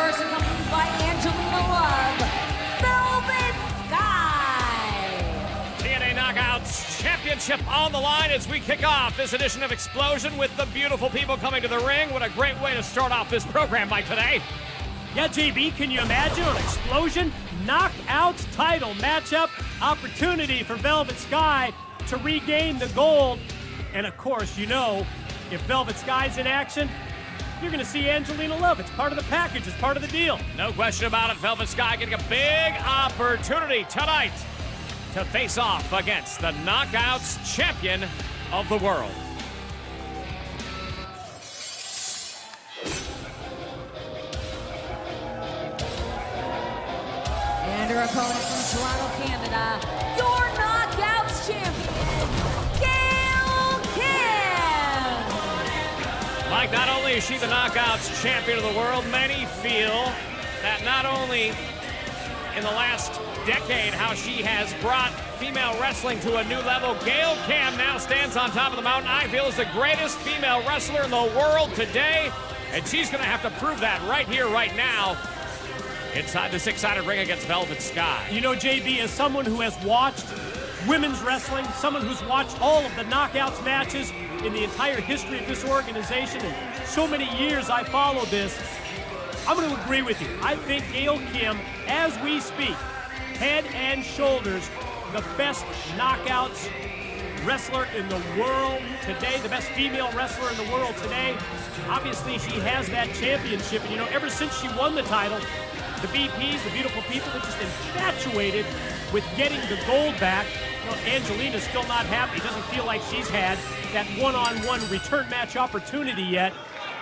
first, accompanied by Angelina Love, Velvet Sky. TNA Knockouts Championship on the line as we kick off this edition of Xplosion with the beautiful people coming to the ring. What a great way to start off this program by today. Yeah, JB, can you imagine an Xplosion Knockouts title matchup? Opportunity for Velvet Sky to regain the gold. And of course, you know, if Velvet Sky's in action, you're going to see Angelina Love. It's part of the package. It's part of the deal. No question about it. Velvet Sky getting a big opportunity tonight to face off against the Knockouts champion of the world. And her opponent from Toronto, Canada, your Knockouts champion, Gail Kim. Mike, not only is she the Knockouts champion of the world, many feel that not only in the last decade how she has brought female wrestling to a new level, Gail Kim now stands on top of the mountain. I feel is the greatest female wrestler in the world today, and she's going to have to prove that right here, right now, inside the six-sided ring against Velvet Sky. You know, JB, as someone who has watched women's wrestling, someone who's watched all of the Knockouts matches in the entire history of this organization, and so many years I followed this, I'm going to agree with you. I think Gail Kim, as we speak, head and shoulders, the best Knockouts wrestler in the world today, the best female wrestler in the world today. Obviously, she has that championship, and you know, ever since she won the title, the VPs, the beautiful people, are just infatuated with getting the gold back. You know, Angelina's still not happy. Doesn't feel like she's had that one-on-one return match opportunity yet.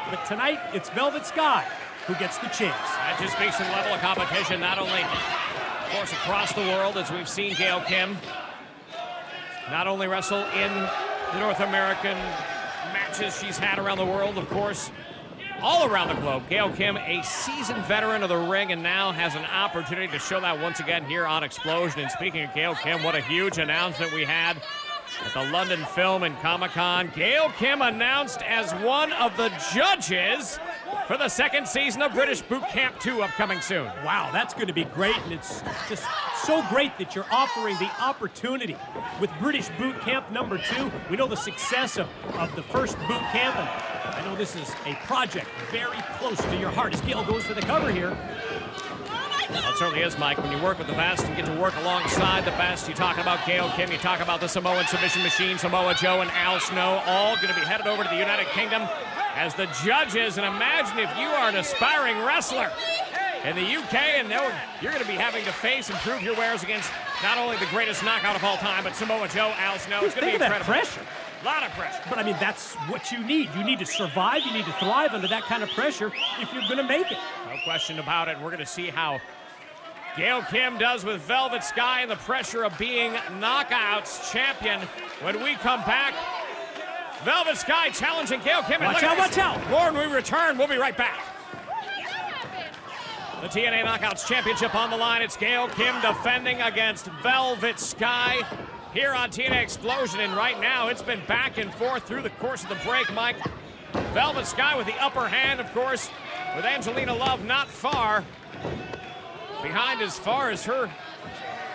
But tonight, it's Velvet Sky who gets the chance. That just speaks to the level of competition, not only, of course, across the world, as we've seen Gail Kim not only wrestle in the North American matches she's had around the world, of course, all around the globe. Gail Kim, a seasoned veteran of the ring, and now has an opportunity to show that once again here on Xplosion. And speaking of Gail Kim, what a huge announcement we had at the London Film and Comic-Con. Gail Kim announced as one of the judges for the second season of British Boot Camp 2 upcoming soon. Wow, that's going to be great, and it's just so great that you're offering the opportunity with British Boot Camp number 2. We know the success of the first boot camp, and I know this is a project very close to your heart as Gail goes for the cover here. Well, it certainly is, Mike. When you work with the best and get to work alongside the best, you talk about Gail Kim, you talk about the Samoan Submission Machine, Samoa Joe and Al Snow, all going to be headed over to the United Kingdom as the judges. And imagine if you are an aspiring wrestler in the UK and you're going to be having to face and prove your wares against not only the greatest knockout of all time, but Samoa Joe, Al Snow. It's going to be incredible. Pressure. A lot of pressure. But I mean, that's what you need. You need to survive, you need to thrive under that kind of pressure if you're going to make it. No question about it. We're going to see how Gail Kim does with Velvet Sky and the pressure of being Knockouts champion. When we come back, Velvet Sky challenging Gail Kim. Watch out, watch out. More when we return. We'll be right back. The TNA Knockouts Championship on the line. It's Gail Kim defending against Velvet Sky here on TNA Xplosion. And right now, it's been back and forth through the course of the break, Mike. Velvet Sky with the upper hand, of course, with Angelina Love not far behind as far as her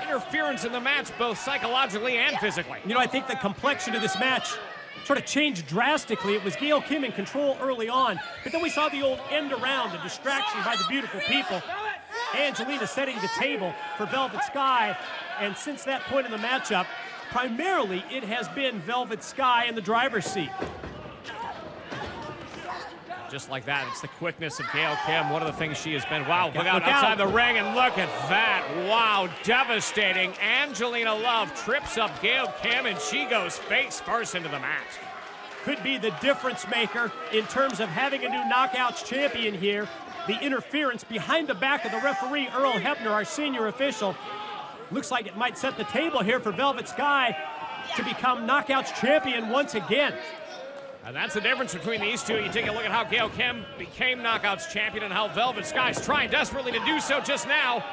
interference in the match, both psychologically and physically. You know, I think the complexion of this match sort of changed drastically. It was Gail Kim in control early on, but then we saw the old end around, the distraction by the beautiful people. Angelina setting the table for Velvet Sky, and since that point in the matchup, primarily it has been Velvet Sky in the driver's seat. Just like that, it's the quickness of Gail Kim. One of the things she has been. Wow, look out outside the ring, and look at that. Wow, devastating. Angelina Love trips up Gail Kim, and she goes face first into the match. Could be the difference maker in terms of having a new Knockouts champion here. The interference behind the back of the referee, Earl Hebner, our senior official. Looks like it might set the table here for Velvet Sky to become Knockouts champion once again. And that's the difference between these two. You take a look at how Gail Kim became Knockouts champion and how Velvet Sky's trying desperately to do so just now.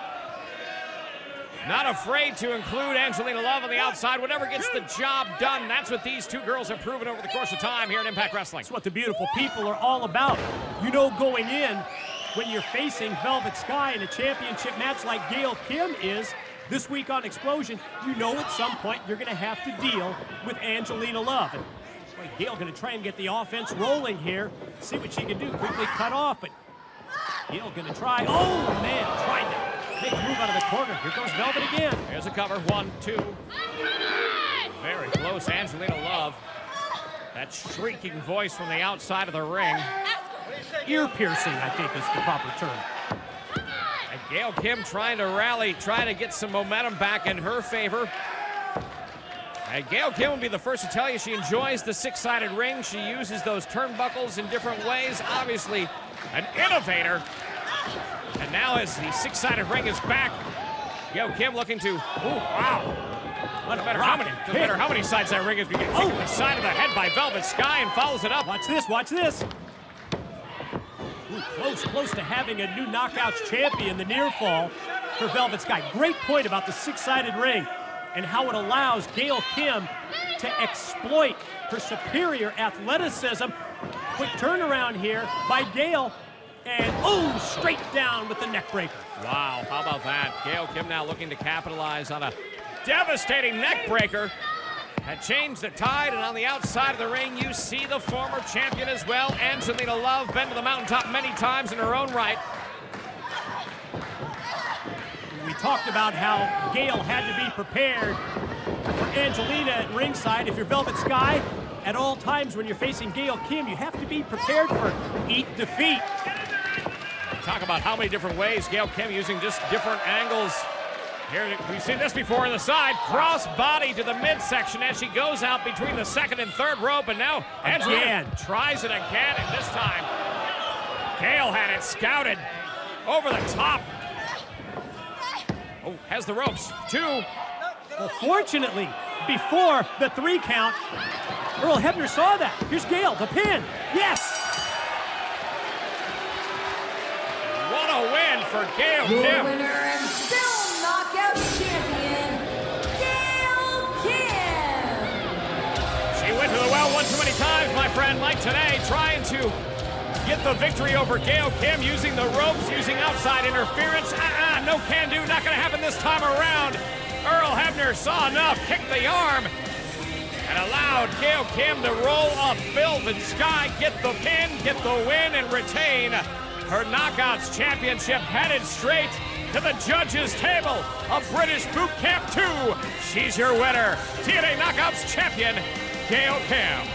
Not afraid to include Angelina Love on the outside. Whatever gets the job done, that's what these two girls have proven over the course of time here at Impact Wrestling. That's what the beautiful people are all about. You know, going in, when you're facing Velvet Sky in a championship match like Gail Kim is this week on Xplosion. You know at some point you're going to have to deal with Angelina Love. And boy, Gail going to try and get the offense rolling here. See what she can do. Quickly cut off, but Gail going to try. Oh, man, trying to make a move out of the corner. Here goes Velvet again. Here's a cover. 1, 2. Very close, Angelina Love. That shrieking voice from the outside of the ring. Ear-piercing, I think is the proper term. And Gail Kim trying to rally, trying to get some momentum back in her favor. And Gail Kim will be the first to tell you she enjoys the six-sided ring. She uses those turnbuckles in different ways. Obviously, an innovator. And now as the six-sided ring is back, Gail Kim looking to, wow. Doesn't matter how many sides that ring is. We get kicked to the side of the head by Velvet Sky and follows it up. Watch this, watch this. Ooh, close to having a new Knockouts champion, the near fall for Velvet Sky. Great point about the six-sided ring and how it allows Gail Kim to exploit her superior athleticism. Quick turnaround here by Gail, and straight down with the neck breaker. Wow, how about that? Gail Kim now looking to capitalize on a devastating neck breaker. Had changed the tide, and on the outside of the ring, you see the former champion as well, Angelina Love, been to the mountaintop many times in her own right. We talked about how Gail had to be prepared for Angelina at ringside. If you're Velvet Sky, at all times when you're facing Gail Kim, you have to be prepared for eat defeat. Talk about how many different ways Gail Kim using just different angles. Here, we've seen this before on the side. Cross body to the midsection as she goes out between the second and third rope. And now Angelina tries it again, and this time Gail had it scouted over the top. Oh, has the ropes. 2. Well, fortunately, before the 3 count, Earl Hebner saw that. Here's Gail, the pin. Yes! What a win for Gail Your Kim. winner and still Knockouts champion, Gail Kim. She went to the well one too many times, my friend. Like today, trying to get the victory over Gail Kim using the ropes, using outside interference. No can do, not gonna happen this time around. Earl Hebner saw enough, kicked the arm, and allowed Gail Kim to roll up Velvet Sky, get the pin, get the win, and retain her Knockouts championship, headed straight to the judges' table of British Boot Camp 2. She's your winner, TNA Knockouts champion, Gail Kim.